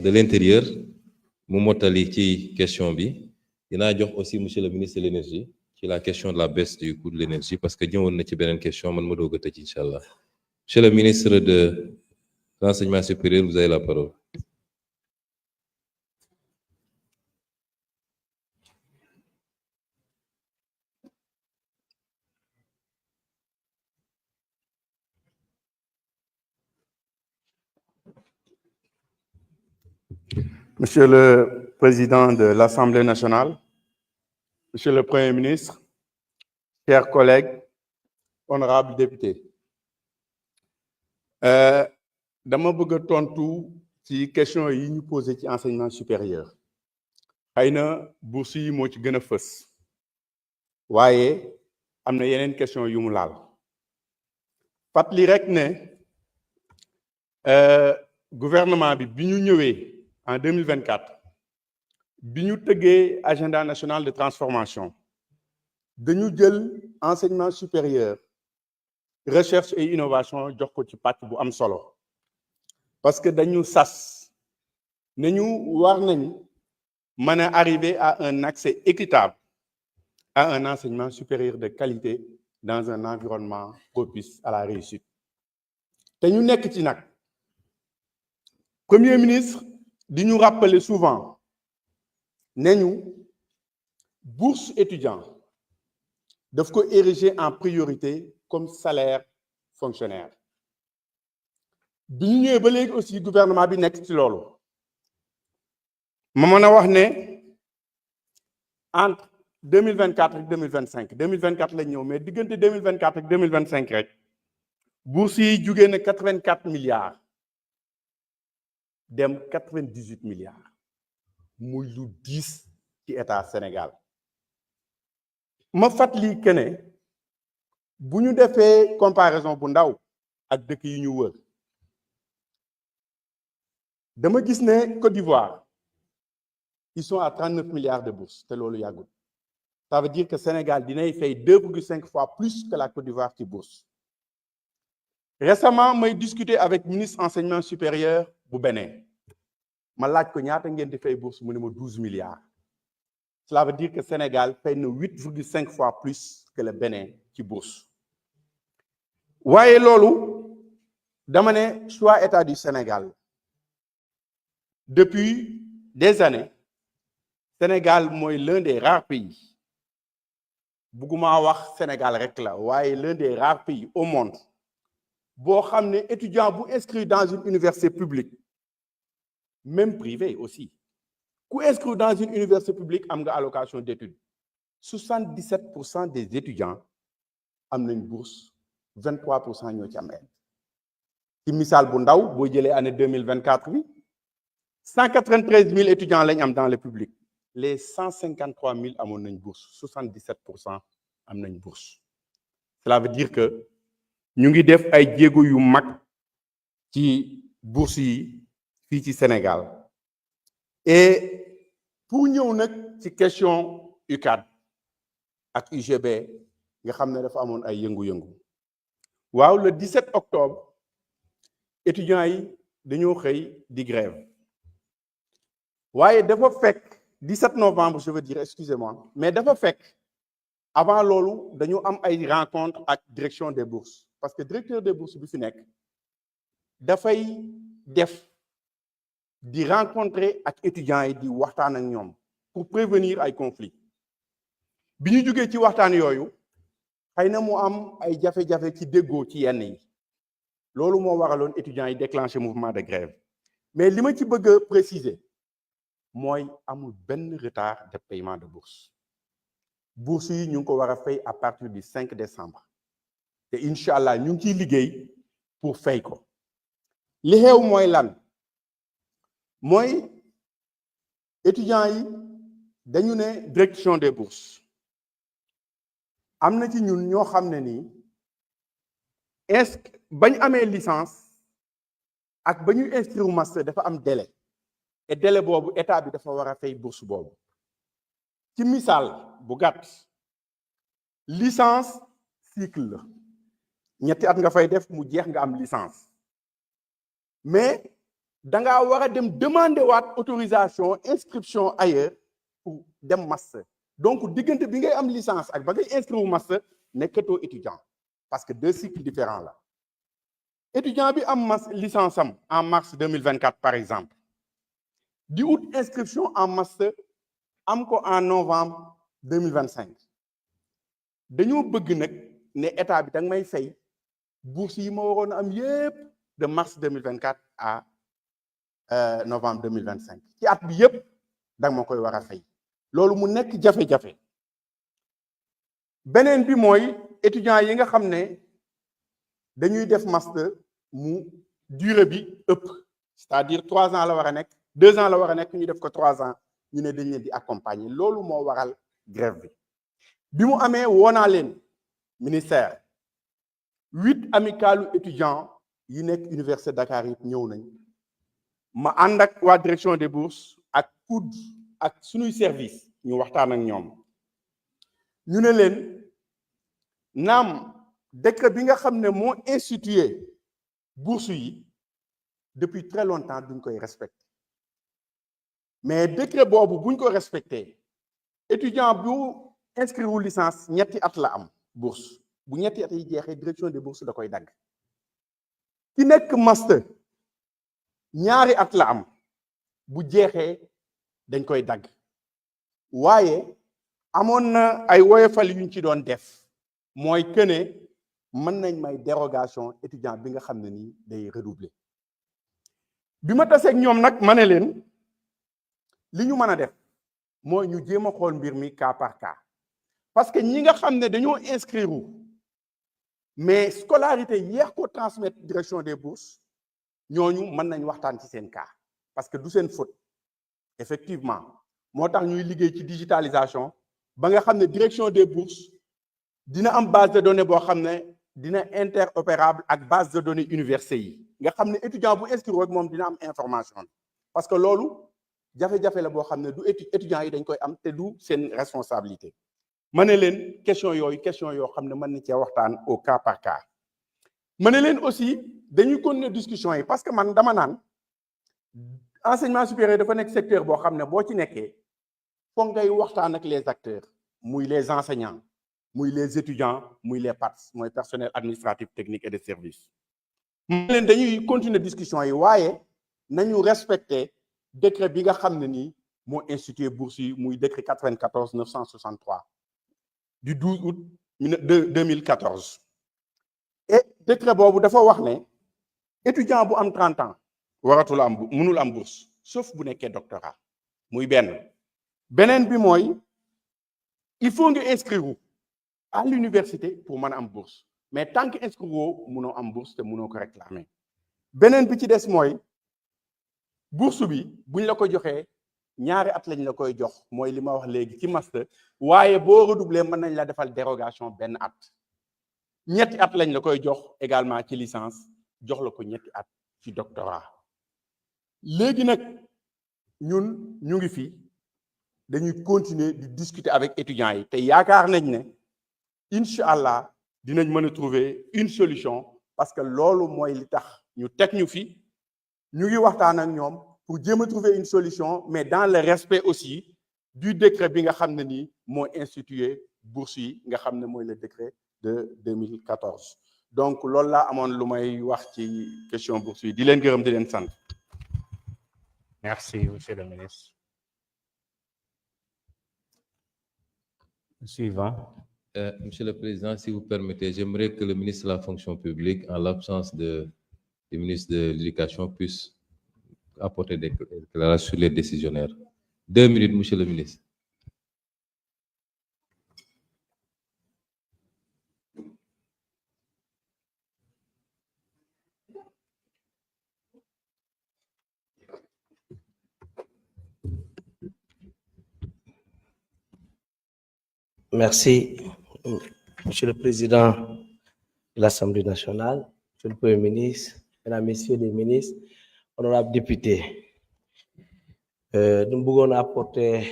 de l'Intérieur mu mottali ci question bi dinaa jox aussi monsieur le ministre de l'énergie ci la question de la baisse du coût de l'énergie parce que ñëwoon na ci beneen question man ma doog a tëj incha allah monsieur le ministre de l'enseignement supérieur vous avez la parole. Monsieur le Président de l'Assemblée nationale, Monsieur le Premier ministre, chers collègues, honorables députés, dama bëgg a tontu ci question yi ñu posé ci enseignement supérieur xëy na bourse yi moo ci gën a fës waaye am na yeneen question yu mu laal fàttali rek ne gouvernement bi ñu ñëwee en 2024 bi ñu tëggee agenda national de transformation dañu jël enseignement supérieur recherche et innovation jox ko ci pàcc bu am solo parce que dañu sas ne ñu war nañ mën a arriver à un accès équitable à un enseignement supérieur de qualité dans un environnement propice à la réussite te ñu nekk ci nag Premier ministre di ñu rappeler souvent ne ñu bourse étudiant daf ko ériger en priorité comme salaire fonctionnaire bi ñu ñëwee ba léegi aussi gouvernement bi nekk ci loolu ma mën a wax ne entre 2024 ak 2025 2024 lañ ñëw mais diggante 2024 ak 2025 rek bourse yi jugee na 84 milliards dem 98 milliards muy lu 10 ci état Sénégal ma fàttali que ne bu ñu defee comparaison bu ndaw ak dëkk yi ñu wër dama gis ne Côte d'Ivoire ils sont à 39 milliards de bourses te loolu yàggul ça veut dire que Sénégal dinay fay 2,5 fois plus que la Côte d'Ivoire ci bourse récemment may discuter avec ministre enseignement supérieur bu Bénin ma laaj ko ñaata ngeen di fay bourse mu ne ma 12 milliards cela veut dire que Sénégal fay na 8,5 fois plus que le Bénin ci bourse waaye loolu dama ne choix état du Sénégal depuis des années Sénégal mooy l'un des rares pays bugguma wax Sénégal rek la waaye l'un des rares pays au monde boo xam ne étudiant bu inscrit dans une université publique même privée aussi ku inscrit dans une université publique am nga allocation d'études 77% des étudiants am nañ bourse 23% ñoo ci am aide ci misaal bu ndaw boo jëlee année 2024 bi 193 000 étudiants lañ am dans le public les 153 000 amoon nañ bourse 77% am nañ bourse cela veut dire que ñu ngi def ay jéego yu mag ci bourse yi fii ci Sénégal et pour ñëw nag ci question UCAD ak UGB nga xam ne dafa amoon ay yëngu-yëngu waaw le 17 octobre étudiants yi dañoo xëy di grève waaye dafa fekk 17 novembre je veux dire excusez-moi mais dafa fekk avant loolu dañu am ay rencontre ak direction des bourses parce que directeur des bourses bi fi nekk dafay def di rencontrer ak étudiants yi di waxtaan ak ñoom pour prévenir ay conflits bi ñu jógee ci waxtaan yooyu xëy na mu am ay jafe-jafe ci déggoo ci yenn yi loolu moo waraloon étudiants yi déclenché mouvement de grève mais li ma ci bëgg a préciser mooy amul benn retard de paiement de bourse bourse yi ñu ngi ko war a fay à partir du 5 décembre te incha allah ñu ngi ciy liggéey pour fay ko li xew mooy lan mooy étudiants yi dañu ne direction des bourses am na ci ñun ñoo xam ne nii bañ amee licence ak ba ñu inscrire master dafa am délai et délai boobu état bi dafa war a fay bourse boobu ci misaal bu gàtt licence cycle la ñetti at nga fay def mu jeex nga am licence mais da ngaa war a dem demander waat autorisation inscription ailleurs pour dem master donc diggante bi ngay am licence ak ba ngay inscrire master nekkatoo étudiant parce que deux cycles différents la étudiant bi am licence am en mars 2024 par exemple di ut inscription en master am ko en novembre 2025 dañoo bëgg nag ne état bi da nga may fay bourse yi ma waroon a am yépp de mars 2024 à novembre 2025 ci at bi yépp da nga ma koy war a fay loolu mu nekk jafe-jafe beneen bi mooy étudiants yi nga xam ne dañuy def master mu durée bi ëpp c'est-à-dire 3 ans la war a nekk 2 ans la war a nekk ñu def ko 3 ans ñu ne dañ leen di accompagner loolu moo waral grève bi mu amee woo naa leen ministère 8 amicalu étudiants yi nekk université Dakar yëpp ñëw nañ ma ànd ak waa direction des bourses ak COUD ak suñuy service ñu waxtaan ak ñoom ñu ne leen naam décret bi nga xam ne moo institué bourse yi depuis très longtemps duñ koy respecté mais décret boobu buñ ko respecté étudiant bu inscrire wu licence ñetti at la am bourse bu ñetti at yi jeexee direction des bourses da koy dagg ki nekk master ñaari at la am bu jeexee dañ koy dagg waaye amoon na ay woyofal yuñ ci doon def mooy que ne mën nañ may dérogation étudiant bi nga xam ne nii day redoubler bi ma taseeg ñoom nag ma ne leen li ñu mën a def mooy ñu jéem a xool mbir mi cas par cas parce que ñi nga xam ne dañoo inscrire mais scolarité yéex ko transmettre direction des bourses ñooñu mën nañ waxtaan ci seen cas parce que du seen faute effectivement moo tax ñuy liggéey ci digitalisation ba nga xam ne direction des bourses dina am base de données boo xam ne dina interopérable ak base de données université yi nga xam ne étudiant bu inscrire rek moom dina am information parce que loolu jafe-jafe la boo xam ne du étudiant yi dañ koy am te du seen responsabilité ma ne leen question yoo xam ne mën na cee waxtaan au cas par cas ma ne leen aussi dañuy continuer discussion yi parce que man dama naan enseignement supérieur dafa nekk secteur boo xam ne boo ci nekkee foog ngay waxtaan ak les acteurs muy les enseignants muy les étudiants muy les PATS mooy personnel administratif technique et de service ma leen dañuy continuer discussion yi waaye nañu respecter décret bi nga xam ne nii moo institué bourse yi muy décret 94 963 du 12 août 2014 et décret boobu dafa wax ne étudiant bu am 30 ans waratul am mënul am bourse sauf bu nekkee doctorat muy beneen bi mooy il faut nga inscrire à l'université pour mën a am bourse mais tant que inscrire woo mënoo am bourse te mënoo ko réclamer beneen bi ci des mooy bourse bi buñ la ko joxee ñaari at lañ la koy jox mooy li ma wax léegi ci master waaye boo redoubler mën nañ la defal dérogation benn at ñetti at lañ la koy jox également ci licence jox la ko ñetti at ci doctorat léegi nag ñun ñu ngi fi dañuy continuer di discuter avec étudiants yi te yaakaar nañ ne incha allah dinañ mën a trouver une solution parce que loolu mooy li tax ñu teg ñu fi ñu ngi waxtaan ak ñoom pour jéem a trouver une solution mais dans le respect aussi du décret bi nga xam ne nii moo institué bourse yi nga xam ne mooy le décret de 2014 donc loolu laa amoon lu may wax ci question bourse yi di leen gërëm di leen sant. Merci, monsieur le ministre. Suivant. Monsieur le Président, si vous permettez, j'aimerais que le ministre de la fonction publique, en l'absence du ministre de l'Éducation, puisse apporter des éclairages sur les décisionnaires. 2 minutes, monsieur le ministre. Merci, Monsieur le Président de l'Assemblée nationale, Monsieur le Premier ministre, Mesdames, Messieurs les ministres, honorables députés. Nous voulons apporter